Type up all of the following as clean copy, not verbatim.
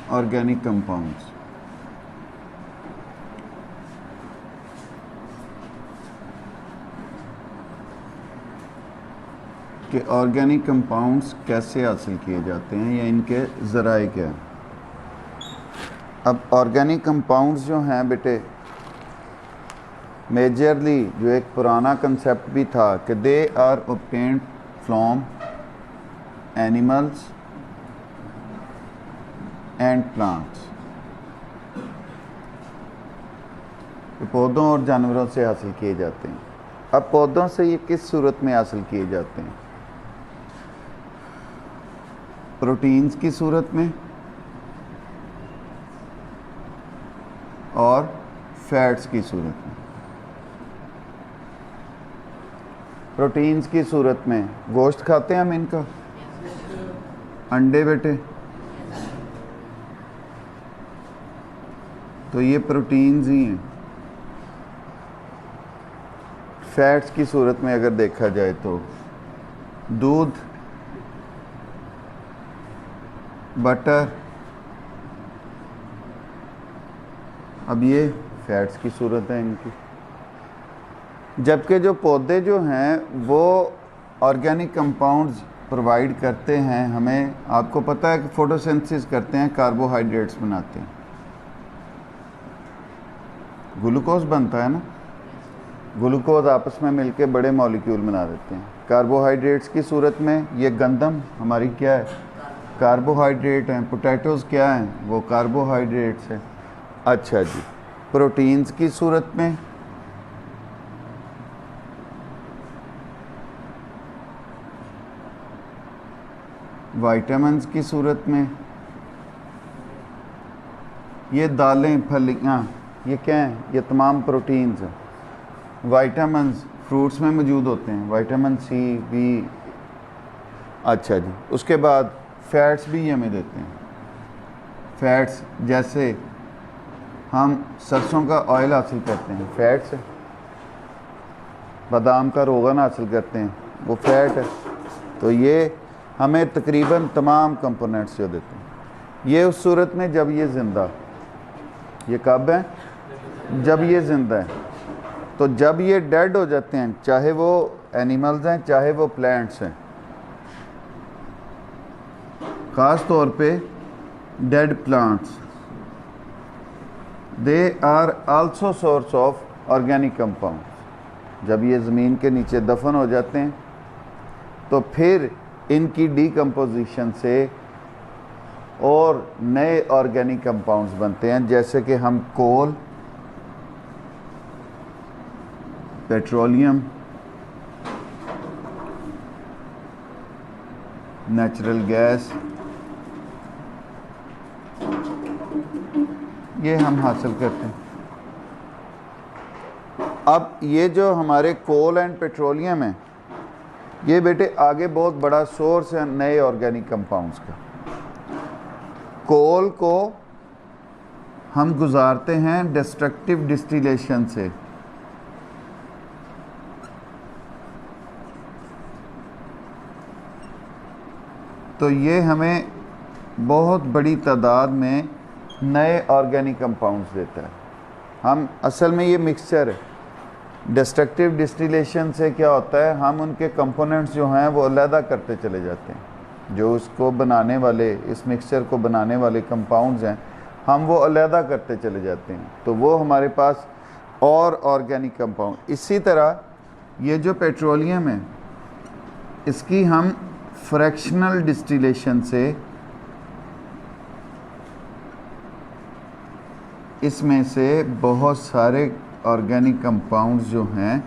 Organic compounds. कि organic compounds कैसे हासिल किए जाते हैं या इनके ज़राए क्या हैं। अब ऑर्गेनिक कंपाउंड्स जो हैं बेटे, मेजरली जो एक पुराना कंसेप्ट भी था कि they are obtained from animals and plants, पौधों और जानवरों से हासिल किए जाते हैं। अब पौधों से ये किस सूरत में हासिल किए जाते हैं? प्रोटीन्स की सूरत में और फैट्स की सूरत में। प्रोटीन्स की सूरत में गोश्त खाते हैं हम इनका, अंडे बेटे, तो ये प्रोटीन्स ही हैं। फैट्स की सूरत में अगर देखा जाए तो दूध, बटर, अब ये फैट्स की सूरत है इनकी। जबकि जो पौधे जो हैं वो ऑर्गेनिक कंपाउंड्स प्रोवाइड करते हैं हमें। आपको पता है कि फोटोसिंथेसिस करते हैं, कार्बोहाइड्रेट्स बनाते हैं, ग्लूकोज बनता है ना, ग्लूकोज आपस में मिलके बड़े मॉलिक्यूल बना देते हैं। कार्बोहाइड्रेट्स की सूरत में ये गंदम हमारी क्या है, कार्बोहाइड्रेट हैं। पोटैटोज़ क्या हैं, वो कार्बोहाइड्रेट्स हैं। अच्छा जी, प्रोटीन्स की सूरत में विटामिन्स की सूरत में ये दालें, फलियाँ, ये क्या हैं, ये तमाम प्रोटीन्स हैं। विटामिन्स फ्रूट्स में मौजूद होते हैं, विटामिन सी, बी। अच्छा जी, उसके बाद फैट्स भी ये हमें देते हैं। फैट्स जैसे हम सरसों का ऑयल हासिल करते हैं, फैट्स है। बादाम का रोगन हासिल करते हैं, वो फैट है। तो ये हमें तकरीबन तमाम कंपोनेंट्स जो देते हैं। ये उस सूरत में जब ये ज़िंदा, ये कब है, जब ये ज़िंदा है। तो जब ये डेड हो जाते हैं, चाहे वो एनिमल्स हैं चाहे वो प्लांट्स हैं, ख़ास तौर पे dead plants, they are also source of organic compounds. जब ये ज़मीन के नीचे दफन हो जाते हैं तो फिर इनकी डीकम्पोजिशन से और नए ऑर्गेनिक कंपाउंड्स बनते हैं, जैसे कि हम कोल, पेट्रोलियम, नेचुरल गैस, ये हम हासिल करते हैं। अब ये जो हमारे कोल एंड पेट्रोलियम है, ये बेटे आगे बहुत बड़ा सोर्स है नए ऑर्गेनिक कंपाउंड्स का। कोल को हम गुजारते हैं डिस्ट्रक्टिव डिस्टिलेशन से। तो ये हमें बहुत बड़ी तादाद में नए ऑर्गेनिक कंपाउंड्स देता है। हम असल में ये मिक्सचर है। डिस्ट्रक्टिव डिस्टिलेशन से क्या होता है, हम उनके कंपोनेंट्स जो हैं वो अलहदा करते चले जाते हैं। जो उसको बनाने वाले, इस मिक्सचर को बनाने वाले कंपाउंड्स हैं, हम वो अलहदा करते चले जाते हैं। तो वो हमारे पास और ऑर्गेनिक कंपाउंड। इसी तरह ये जो पेट्रोलियम है, इसकी हम फ्रैक्शनल डिस्टिलेशन से इसमें से बहुत सारे ऑर्गेनिक कंपाउंड्स जो हैं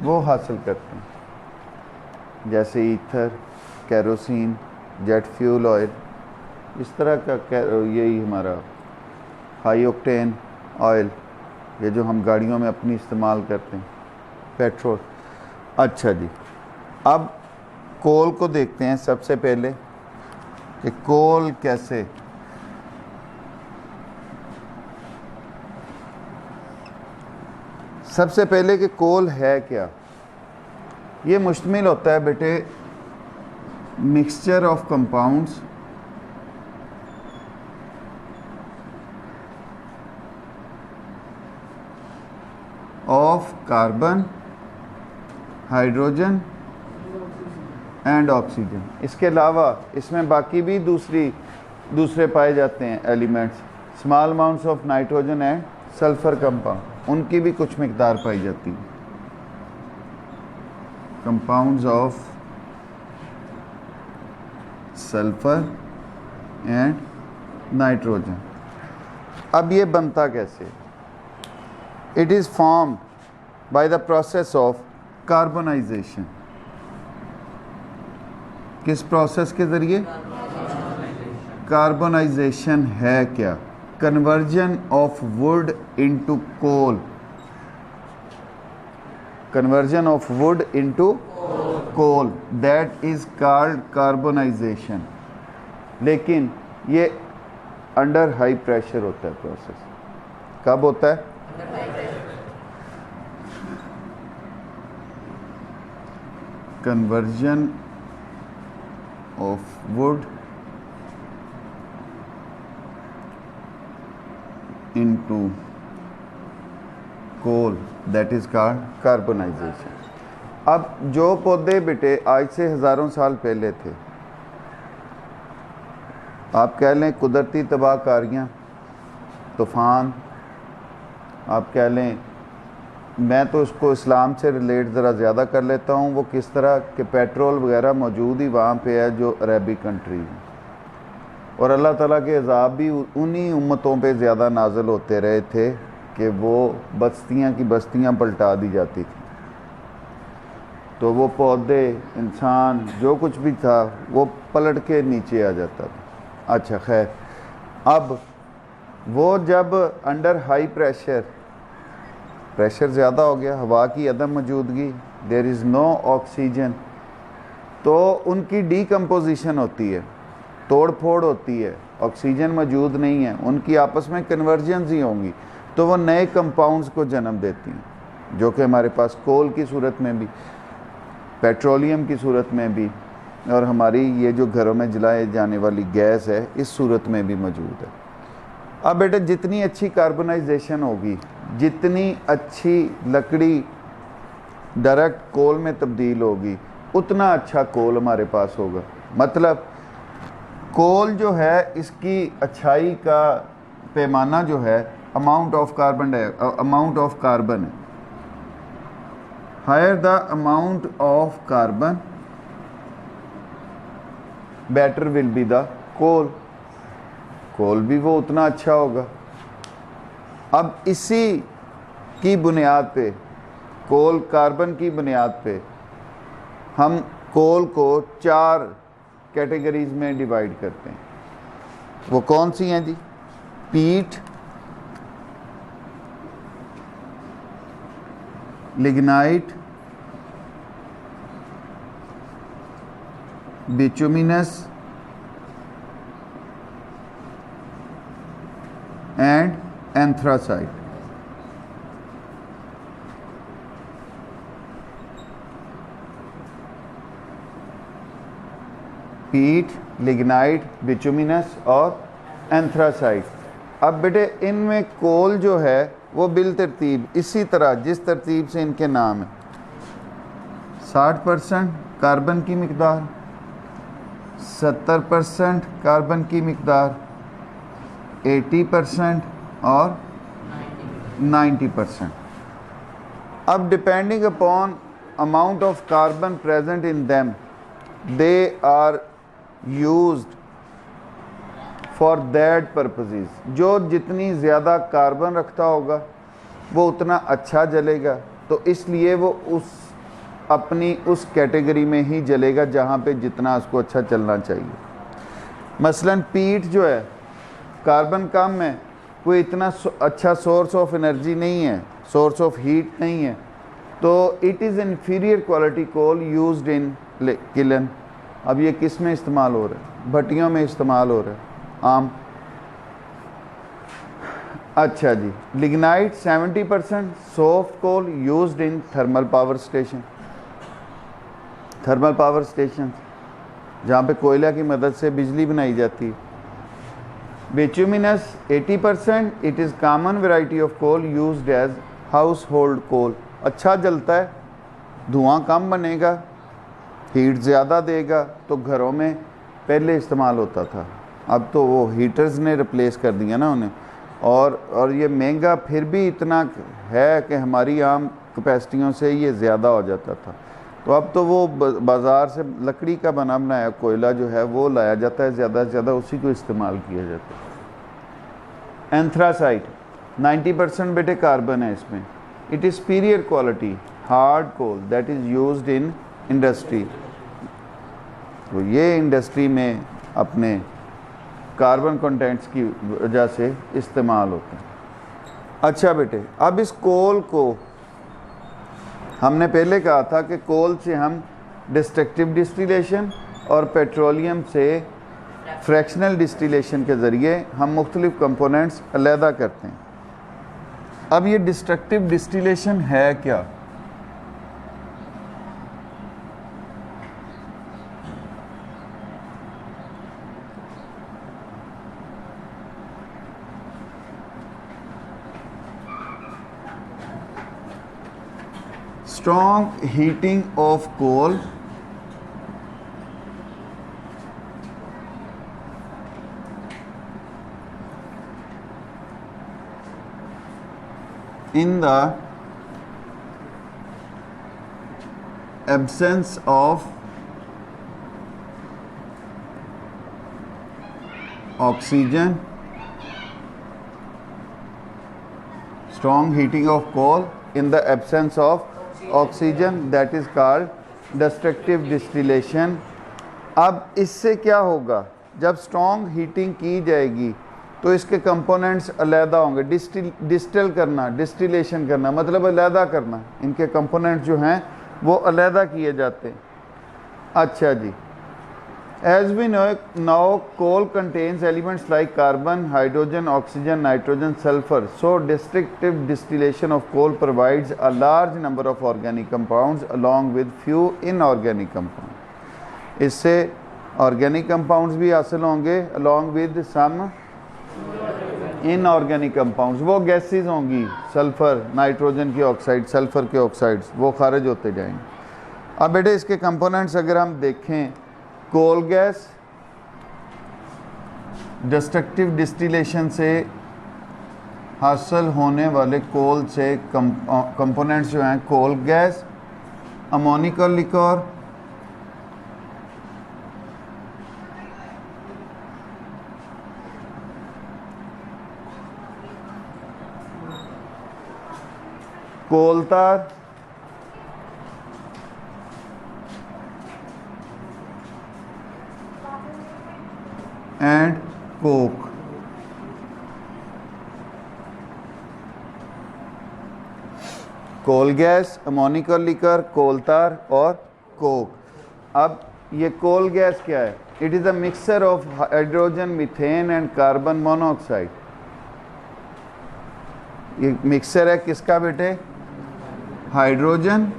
वो हासिल करते हैं, जैसे ether, kerosene, jet fuel oil, इस तरह का। यही हमारा हाई ऑक्टेन ऑयल, ये जो हम गाड़ियों में अपनी इस्तेमाल करते हैं, पेट्रोल। अच्छा जी, अब कोल को देखते हैं सबसे पहले कि कोल कैसे। सबसे पहले कि कोल है क्या। ये मुश्तमिल होता है बेटे mixture of compounds of carbon, hydrogen and oxygen. इसके अलावा इसमें बाकी भी दूसरे पाए जाते हैं elements, small amounts of nitrogen and sulphur compound, उनकी भी कुछ मिकदार पाई जाती है। Compounds of sulphur and nitrogen. अब ये बनता कैसे? It is formed by the process of carbonisation. किस प्रोसेस के ज़रिए? कार्बोनाइजेशन है क्या? Conversion of wood into coal, conversion of wood into coal, that is called carbonisation. लेकिन ये अंडर हाई प्रेशर होता है प्रोसेस। कब होता है? Conversion of wood into coal, that is called carbonisation. अब जो पौधे बेटे आज से हज़ारों साल पहले थे, आप कह लें कुदरती तबाहकारियाँ, तूफ़ान, आप कह लें, मैं तो उसको इस्लाम से रिलेट ज़रा ज़्यादा कर लेता हूँ, वो किस तरह के पेट्रोल वगैरह मौजूद ही वहाँ पे है जो अरबी कंट्री है, और अल्लाह ताला के अज़ाब भी उन्हीं उम्मतों पे ज़्यादा नाज़िल होते रहे थे कि वो बस्तियाँ की बस्तियाँ पलटा दी जाती थी। तो वो पौधे, इंसान, जो कुछ भी था वो पलट के नीचे आ जाता था। अच्छा खैर, अब वो जब अंडर हाई प्रेशर ज़्यादा हो गया, हवा की अदम मौजूदगी, देयर इज़ नो ऑक्सीजन, तो उनकी डीकम्पोजिशन होती है, तोड़ फोड़ होती है, ऑक्सीजन मौजूद नहीं है, उनकी आपस में कन्वर्जेंस ही होंगी, तो वो नए कंपाउंड्स को जन्म देती हैं, जो कि हमारे पास कोल की सूरत में भी, पेट्रोलियम की सूरत में भी, और हमारी ये जो घरों में जलाए जाने वाली गैस है इस सूरत में भी मौजूद है। अब बेटा जितनी अच्छी कार्बोनाइजेशन होगी, जितनी अच्छी लकड़ी डायरेक्ट कोल में तब्दील होगी, उतना अच्छा कोल हमारे पास होगा। मतलब कोल जो है, इसकी अच्छाई का पैमाना जो है अमाउंट ऑफ कार्बन है। Higher the amount of carbon better will be the coal भी वो उतना अच्छा होगा। अब इसी की बुनियाद पे, कोल कार्बन की बुनियाद पे, हम कोल को 4 कैटेगरीज में डिवाइड करते हैं। वो कौन सी हैं जी? पीट, लिग्नाइट, बिटुमिनस एंड एंथ्रासाइट। पीट, लिग्नाइट, बिटुमिनस और एंथ्रासाइट। अब बेटे इनमें कोल जो है वो बिल तरतीब इसी तरह, जिस तरतीब से इनके नाम है, 60% कार्बन की मिकदार, 70% कार्बन की मिकदार, 80% और 90%। अब depending upon amount of carbon present in them, they are used for that purposes. जो जितनी ज़्यादा कार्बन रखता होगा वो उतना अच्छा जलेगा, तो इसलिए वो अपनी उस कैटेगरी में ही जलेगा जहाँ पे जितना उसको अच्छा चलना चाहिए। मसलन पीट जो है, कार्बन कम है, कोई इतना अच्छा सोर्स ऑफ एनर्जी नहीं है, सोर्स ऑफ हीट नहीं है, तो it is inferior quality coal used in kiln. अब ये किस में इस्तेमाल हो रहा है? भट्टियों में इस्तेमाल हो रहा है आम। अच्छा जी, lignite 70% soft coal used in thermal power station जहाँ पे कोयला की मदद से बिजली बनाई जाती है। Bituminous 80%, it is common variety of coal used as household coal. अच्छा जलता है, धुआं कम बनेगा, हीट ज़्यादा देगा। तो घरों में पहले इस्तेमाल होता था, अब तो वो हीटर्स ने रिप्लेस कर दिया ना उन्हें। और ये महंगा फिर भी इतना है कि हमारी आम कैपेसिटियों से ये ज़्यादा हो जाता था। तो अब तो वो बाज़ार से लकड़ी का बना बनाया कोयला जो है वो लाया जाता है, ज़्यादा से ज़्यादा उसी को इस्तेमाल किया जाता है। एंथ्रासाइट 90% बेटे कार्बन है इसमें। It is superior quality hard coal that is used in industry. तो ये इंडस्ट्री में अपने कार्बन कंटेंट्स की वजह से इस्तेमाल होता है। अच्छा बेटे, अब इस कोल को हमने पहले कहा था कि कोल से हम डिस्ट्रक्टिव डिस्टिलेशन और पेट्रोलियम से फ्रैक्शनल डिस्टिलेशन के ज़रिए हम मुख्तलिफ कंपोनेंट्स अलहदा करते हैं। अब ये डिस्ट्रक्टिव डिस्टिलेशन है क्या? Strong heating of coal in the absence of oxygen. Strong heating of coal in the absence of oxygen that is called destructive distillation. अब इससे क्या होगा, जब स्ट्रॉन्ग हीटिंग की जाएगी तो इसके कंपोनेंट्स अलहदा होंगे। डिस्टिल करना, डिस्टिलेशन करना मतलब अलहदा करना, इनके कंपोनेंट्स जो हैं वो अलहदा किए जाते हैं। अच्छा जी, as we know now coal contains elements like carbon, hydrogen, oxygen, nitrogen, sulphur. So destructive distillation of coal provides a large number of organic compounds along with few inorganic compound. इससे ऑर्गेनिक कंपाउंड्स भी हासिल होंगे along with some inorganic compounds. वो gases होंगी, sulphur, nitrogen की oxide, sulphur के oxides, वो खारिज होते जाएंगे। अब बेटे इसके कंपोनेंट्स अगर हम देखें, कोल गैस डिस्ट्रक्टिव डिस्टिलेशन से हासिल होने वाले कोल से कंपोनेंट्स जो हैं, कोल gas, ammoniacal liquor, coal tar, and coke. Coal gas, ammoniacal liquor, coal tar और कोक। अब ये कोल गैस क्या है? It is a mixture of hydrogen, methane and carbon monoxide. ये मिक्सचर है किसका बेटे? Hydrogen,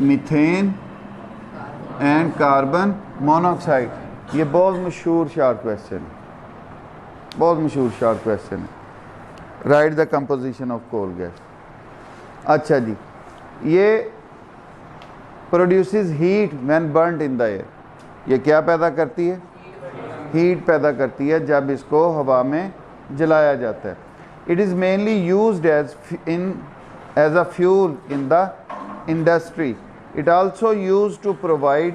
methane and carbon monoxide. ये बहुत मशहूर शार्ट क्वेश्चन है, बहुत मशहूर शार्ट क्वेश्चन है। Write the composition of coal gas. अच्छा जी, ये produces heat when burned in the air. ये क्या पैदा करती है? हीट पैदा करती है जब इसको हवा में जलाया जाता है। It is mainly used as a fuel in the industry. It also used to provide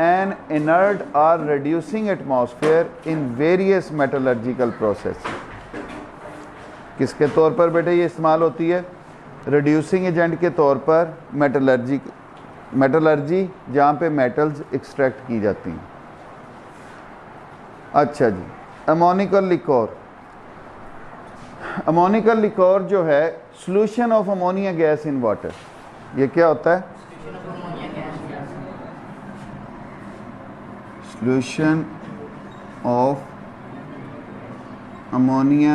an inert or reducing atmosphere in various metallurgical processes। किसके तौर पर बेटे ये इस्तेमाल होती है? रिड्यूसिंग एजेंट के तौर पर मेटलर्जी जहाँ पे मेटल्स एक्सट्रैक्ट की जाती हैं। अच्छा जी, अमोनिकल लिक्योर। अमोनिकल लिक्योर जो है solution of ammonia gas in water. ये क्या होता है? Solution of ammonia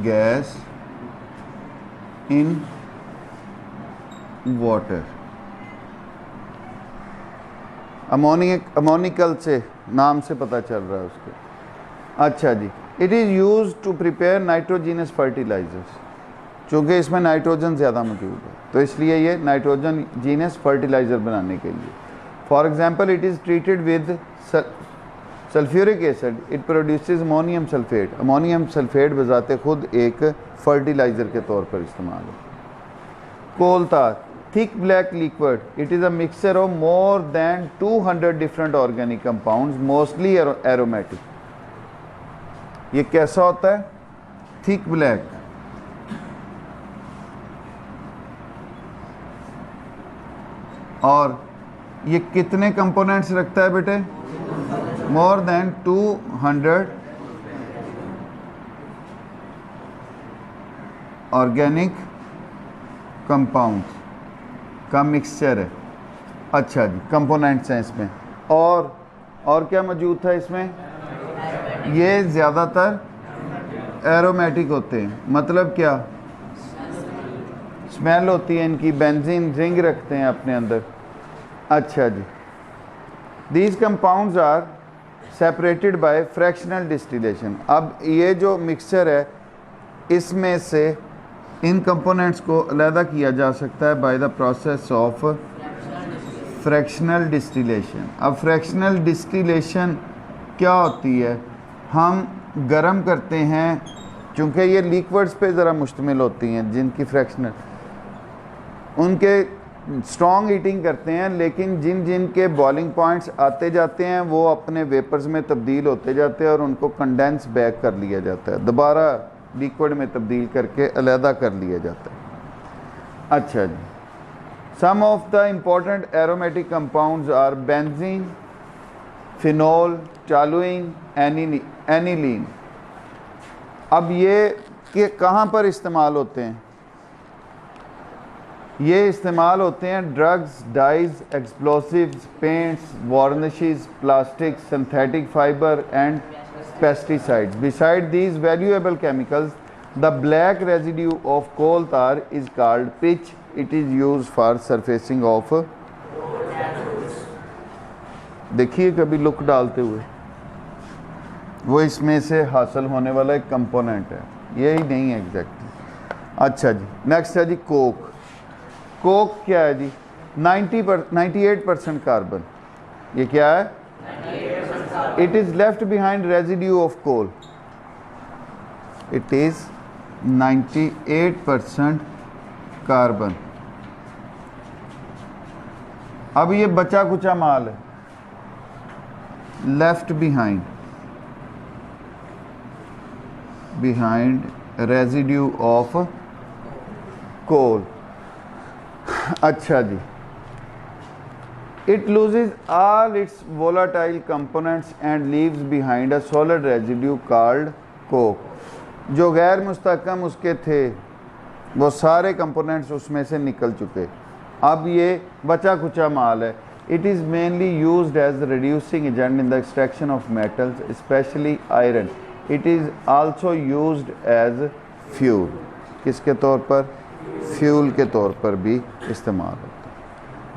gas in water। Ammoniacal से नाम से पता चल रहा है उसके। अच्छा जी, it is used to prepare nitrogenous fertilisers. चूँकि इसमें नाइट्रोजन ज़्यादा मौजूद है, तो इसलिए ये नाइट्रोजन जीनस फर्टिलाइज़र बनाने के लिए। For example it is treated with sulphuric acid, it produces ammonium sulphate. Ammonium sulphate बजाते खुद एक फर्टिलाइज़र के तौर पर इस्तेमाल हो। कोल तार, thick black liquid, it is a mixture of more than 200 different organic compounds mostly aromatic. ये कैसा होता है? Thick black. और ये कितने कंपोनेंट्स रखता है बेटे? मोर देन 200 ऑर्गेनिक कंपाउंड्स का मिक्सचर है। अच्छा जी, कंपोनेंट्स हैं इसमें। और क्या मौजूद था इसमें? ये ज़्यादातर एरोमेटिक होते हैं। मतलब क्या? स्मेल होती है इनकी, बेंजीन रिंग रखते हैं अपने अंदर। अच्छा जी, these compounds are separated by fractional distillation. अब ये जो मिक्सचर है, इसमें से इन कंपोनेंट्स को अलहदा किया जा सकता है bye the process of fractional distillation. अब फ्रैक्शनल डिस्टिलेशन क्या होती है? हम गर्म करते हैं, चूँकि ये लिक्विड्स पे ज़रा मुश्तमिल होती हैं जिनकी फ्रैक्शनल, उनके स्ट्रॉन्ग हीटिंग करते हैं, लेकिन जिन के बॉइलिंग पॉइंट्स आते जाते हैं वो अपने वेपर्स में तब्दील होते जाते हैं और उनको कंडेंस बैक कर लिया जाता है, दोबारा लिक्विड में तब्दील करके अलहदा कर लिया जाता है। अच्छा जी, some of the important aromatic compounds are benzene, phenol, toluene, aniline. अब ये कि कहाँ पर इस्तेमाल होते हैं? ये इस्तेमाल होते हैं drugs, dyes, explosives, paints, varnishes, plastic, synthetic fibre and pesticides. Beside these valuable chemicals, the black residue of coal tar is called pitch. It is use for surfacing of, देखिए कभी लुक डालते हुए, वो इसमें से हासिल होने वाला एक कंपोनेंट है, यही नहीं है एग्जैक्टली। अच्छा जी, नेक्स्ट है जी कोक। कोक क्या है जी? 98% कार्बन। ये क्या है? It is left behind residue of coal. It is 98% carbon. अब ये बचा कुचा माल है, left behind residue of coal. अच्छा जी, it loses all its volatile components and leaves behind a solid residue called coke. जो गैर मुस्तहकम उसके थे वो सारे कंपोनेंट्स उसमें से निकल चुके, अब ये बचा कुचा माल है। It is mainly used as reducing agent in the extraction of metals specially iron. It is also used as fuel. किसके तौर पर? फ्यूल के तौर पर भी इस्तेमाल है।